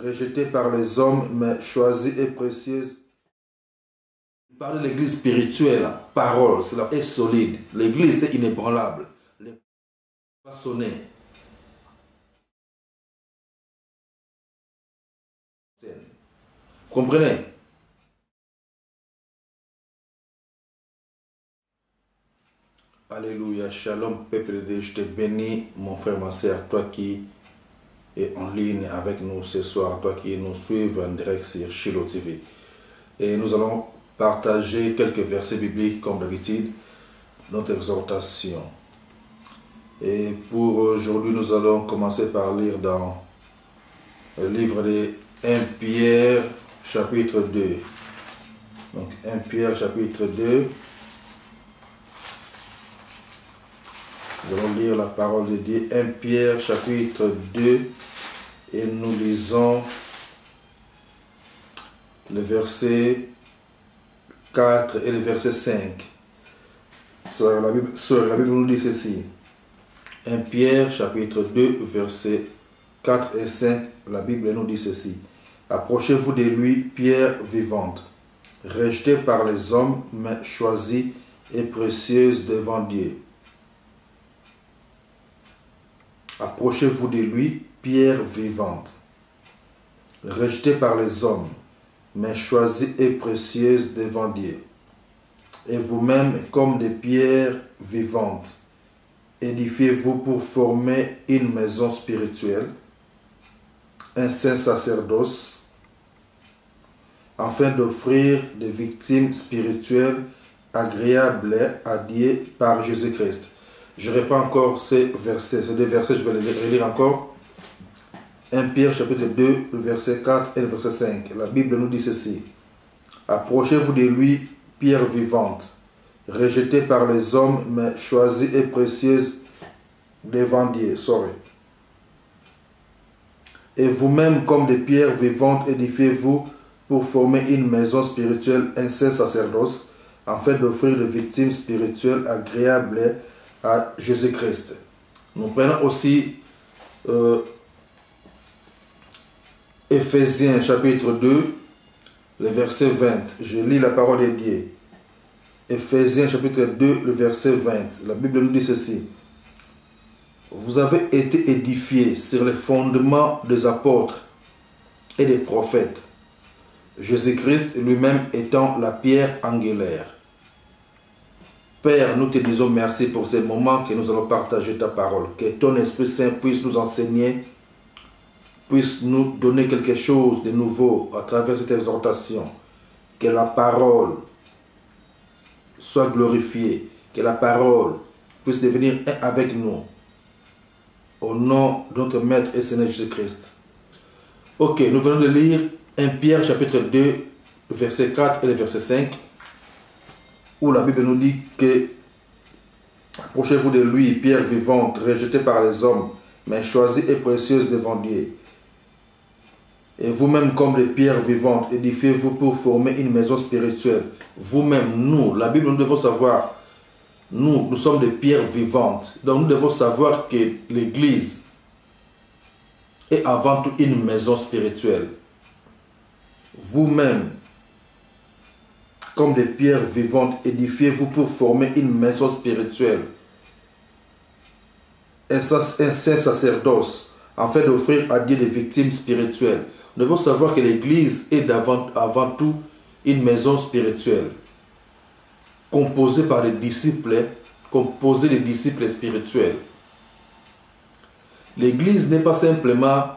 rejetée par les hommes, mais choisie et précieuse. Il parle de l'église spirituelle, la parole, cela est solide. L'église est inébranlable. Les va sonner. Vous comprenez? Alléluia, shalom, peuple de Dieu, je te bénis, mon frère, ma soeur, toi qui es en ligne avec nous ce soir, toi qui nous suives en direct sur Shiloh TV. Et nous allons partager quelques versets bibliques, comme d'habitude, notre exhortation. Et pour aujourd'hui, nous allons commencer par lire dans le livre de 1 Pierre, chapitre 2. Donc 1 Pierre, chapitre 2. Nous allons lire la parole de Dieu. 1 Pierre, chapitre 2. Et nous lisons le verset 4 et le verset 5. Sur la Bible nous dit ceci. 1 Pierre, chapitre 2, verset 4 et 5. La Bible nous dit ceci. Approchez-vous de lui, pierre vivante, rejetée par les hommes, mais choisie et précieuse devant Dieu. Approchez-vous de lui, pierre vivante, rejetée par les hommes, mais choisie et précieuse devant Dieu. Et vous-même, comme des pierres vivantes, édifiez-vous pour former une maison spirituelle, un saint sacerdoce, afin d'offrir des victimes spirituelles agréables à Dieu par Jésus-Christ. Je reprends encore ces versets, ces deux versets, je vais les relire encore. 1 Pierre chapitre 2, le verset 4 et le verset 5. La Bible nous dit ceci. Approchez-vous de lui, pierre vivante, rejetée par les hommes, mais choisie et précieuse devant Dieu. Et vous-même, comme des pierres vivantes, édifiez-vous pour former une maison spirituelle, un saint sacerdoce, afin d'offrir des victimes spirituelles agréables à Jésus-Christ. Nous prenons aussi Éphésiens chapitre 2, le verset 20. Je lis la parole de Dieu. Éphésiens chapitre 2, le verset 20. La Bible nous dit ceci. Vous avez été édifiés sur les fondements des apôtres et des prophètes, Jésus-Christ lui-même étant la pierre angulaire. Père, nous te disons merci pour ces moments que nous allons partager ta parole. Que ton Esprit Saint puisse nous enseigner, puisse nous donner quelque chose de nouveau à travers cette exhortation. Que la parole soit glorifiée, que la parole puisse devenir un avec nous. Au nom de notre Maître et Seigneur Jésus-Christ. Ok, nous venons de lire 1 Pierre chapitre 2, verset 4 et le verset 5, où la Bible nous dit que approchez-vous de lui, pierre vivante, rejetée par les hommes, mais choisie et précieuse devant Dieu. Et vous-même, comme des pierres vivantes, édifiez-vous pour former une maison spirituelle. Vous-même, nous, la Bible, nous devons savoir. Nous sommes des pierres vivantes. Donc nous devons savoir que l'Église est avant tout une maison spirituelle. Vous-même, comme des pierres vivantes, édifiez-vous pour former une maison spirituelle. Un saint sacerdoce, afin d'offrir à Dieu des victimes spirituelles. Nous devons savoir que l'Église est avant tout une maison spirituelle. Composé par des disciples, composé des disciples spirituels. L'Église n'est pas simplement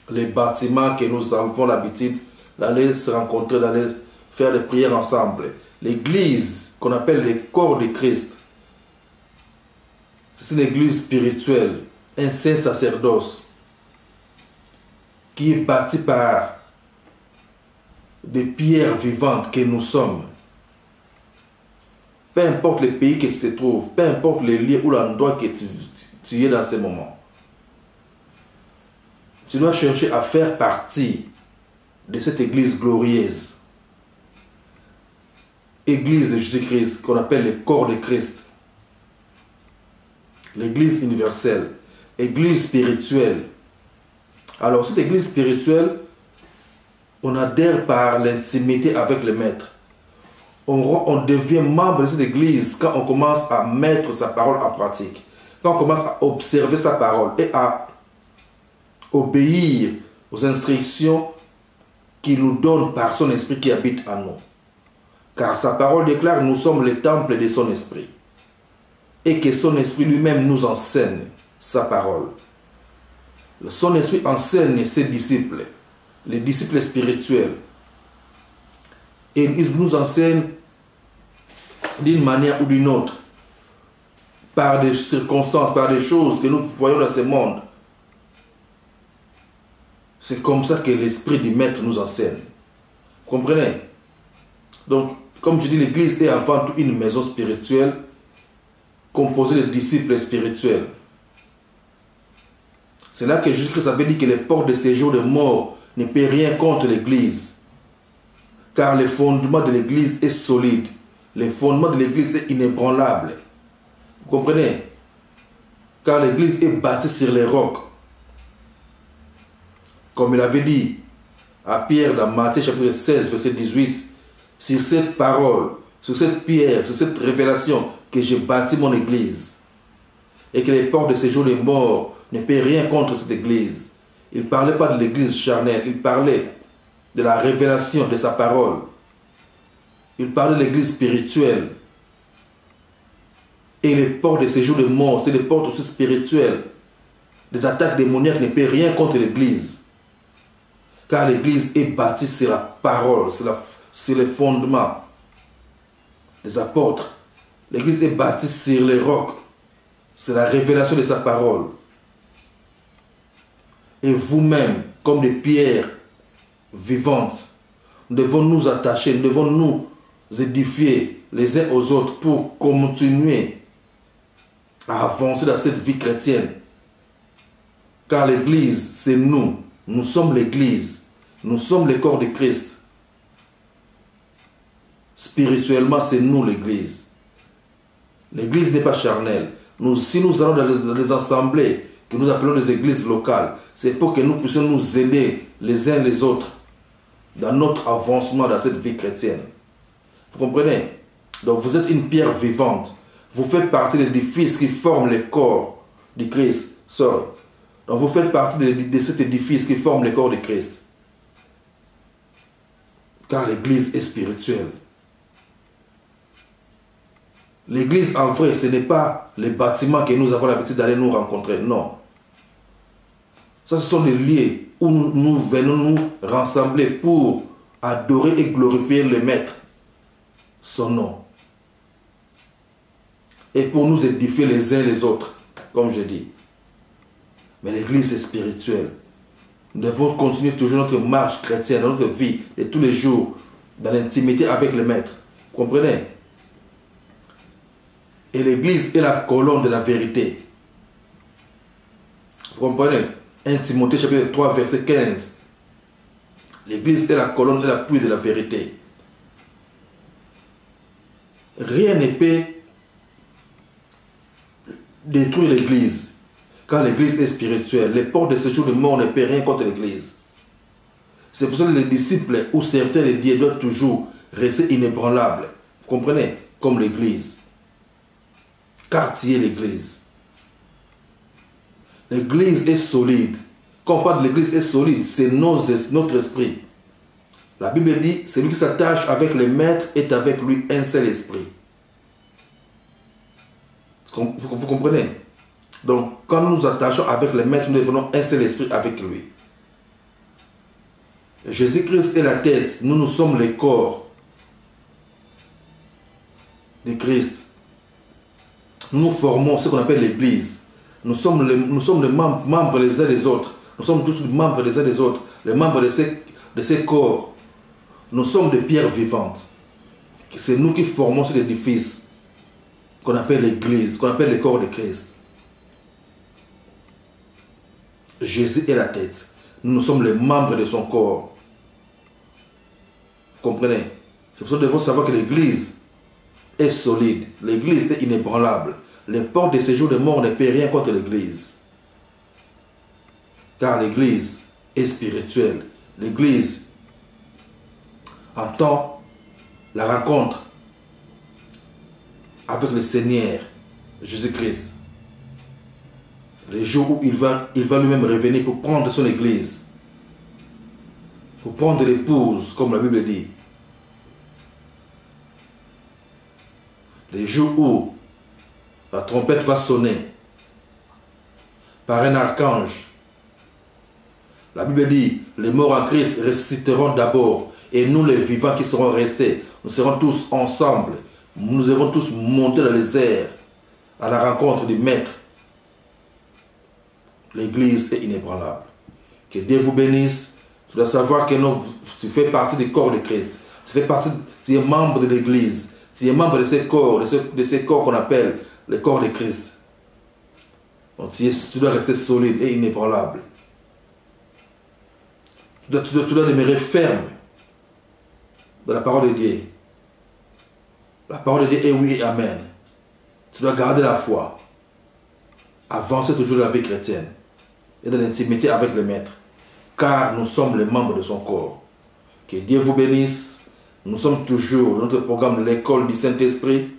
les bâtiments que nous avons l'habitude d'aller se rencontrer, d'aller faire des prières ensemble. L'Église, qu'on appelle le corps de Christ, c'est une Église spirituelle, un saint sacerdoce, qui est bâti par des pierres vivantes que nous sommes. Peu importe le pays que tu te trouves, peu importe le lieu ou l'endroit que tu es dans ce moment. Tu dois chercher à faire partie de cette église glorieuse. Église de Jésus-Christ, qu'on appelle le corps de Christ. L'église universelle, église spirituelle, Alors, cette église spirituelle, on adhère par l'intimité avec le maître. On devient membre de cette église quand on commence à mettre sa parole en pratique. Quand on commence à observer sa parole et à obéir aux instructions qu'il nous donne par son esprit qui habite en nous. Car sa parole déclare que nous sommes les temples de son esprit. Et que son esprit lui-même nous enseigne sa parole. Son esprit enseigne ses disciples, les disciples spirituels. Et il nous enseigne d'une manière ou d'une autre, par des circonstances, par des choses que nous voyons dans ce monde. C'est comme ça que l'esprit du maître nous enseigne. Vous comprenez? Donc, comme je dis, l'église est avant tout une maison spirituelle composée de disciples spirituels. C'est là que Jésus-Christ avait dit que les portes de séjour de mort ne peuvent rien contre l'église. Car le fondement de l'église est solide. Le fondement de l'église est inébranlable. Vous comprenez? Car l'église est bâtie sur les rocs. Comme il avait dit à Pierre dans Matthieu chapitre 16, verset 18, sur cette parole, sur cette pierre, sur cette révélation que j'ai bâti mon église. Et que les portes de séjour des morts ne peuvent rien contre cette église. Il ne parlait pas de l'église charnelle, il parlait de la révélation de sa parole. Il parlait de l'église spirituelle. Et les portes de séjour des morts, c'est des portes aussi spirituelles. Les attaques démoniaques ne peuvent rien contre l'église. Car l'église est bâtie sur la parole, sur les fondements des apôtres. L'église est bâtie sur les rocs. C'est la révélation de sa parole. Et vous-même, comme des pierres vivantes, nous devons nous attacher, nous devons nous édifier les uns aux autres pour continuer à avancer dans cette vie chrétienne. Car l'église, c'est nous. Nous sommes l'église. Nous sommes le corps de Christ. Spirituellement, c'est nous l'église. L'église n'est pas charnelle. Si nous allons dans les assemblées que nous appelons les églises locales, c'est pour que nous puissions nous aider les uns les autres dans notre avancement dans cette vie chrétienne. Vous comprenez? Donc vous êtes une pierre vivante. Vous faites partie de l'édifice qui forme le corps du Christ. Donc vous faites partie de cet édifice qui forme le corps de Christ. Car l'église est spirituelle. L'église en vrai, ce n'est pas les bâtiments que nous avons l'habitude d'aller nous rencontrer. Non. Ça, ce sont les lieux où nous venons nous rassembler pour adorer et glorifier le Maître, son nom. Et pour nous édifier les uns les autres, comme je dis. Mais l'église est spirituelle. Nous devons continuer toujours notre marche chrétienne, notre vie de tous les jours, dans l'intimité avec le Maître. Vous comprenez? Et l'église est la colonne de la vérité. Vous comprenez? 1 Timothée chapitre 3 verset 15. L'église est la colonne et l'appui de la vérité. Rien ne peut détruire l'église. Car l'église est spirituelle. Les portes de séjour de mort ne peuvent rien contre l'église. C'est pour ça que les disciples ou serviteurs de Dieu doivent toujours rester inébranlables. Vous comprenez? Comme l'église. Car tu es l'église. L'église est solide. Quand on parle de l'église est solide, c'est notre esprit. La Bible dit, celui qui s'attache avec le Maître est avec lui un seul esprit. Vous comprenez? Donc, quand nous nous attachons avec le Maître, nous devenons un seul esprit avec lui. Jésus-Christ est la tête, nous sommes le corps de Christ. Nous formons ce qu'on appelle l'église. Nous sommes les membres les uns des autres. Nous sommes tous les membres les uns des autres, les membres de ces corps. Nous sommes des pierres vivantes. C'est nous qui formons cet édifice qu'on appelle l'église, qu'on appelle le corps de Christ. Jésus est la tête. Nous sommes les membres de son corps. Vous comprenez? C'est pour ça que nous devons savoir que l'église est solide. L'église est inébranlable. Les portes de séjour de mort ne paient rien contre l'église. Car l'église et spirituelle. L'Église entend la rencontre avec le Seigneur Jésus-Christ. Les jours où il va lui-même revenir pour prendre son Église, pour prendre l'épouse, comme la Bible dit. Les jours où la trompette va sonner par un archange. La Bible dit, les morts en Christ ressusciteront d'abord, et nous les vivants qui seront restés, nous serons tous ensemble, nous irons tous monter dans les airs à la rencontre du Maître. L'Église est inébranlable. Que Dieu vous bénisse. Tu dois savoir que tu fais partie du corps de Christ. Tu es membre de l'Église. Tu es membre de ces corps, de ces corps qu'on appelle le corps de Christ. Donc tu dois rester solide et inébranlable. Tu dois demeurer ferme dans la parole de Dieu. La parole de Dieu est oui et amen. Tu dois garder la foi. Avancer toujours dans la vie chrétienne et dans l'intimité avec le Maître. Car nous sommes les membres de son corps. Que Dieu vous bénisse. Nous sommes toujours dans notre programme de l'école du Saint-Esprit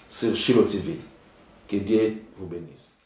sur Shiloh TV. Que Dieu vous bénisse.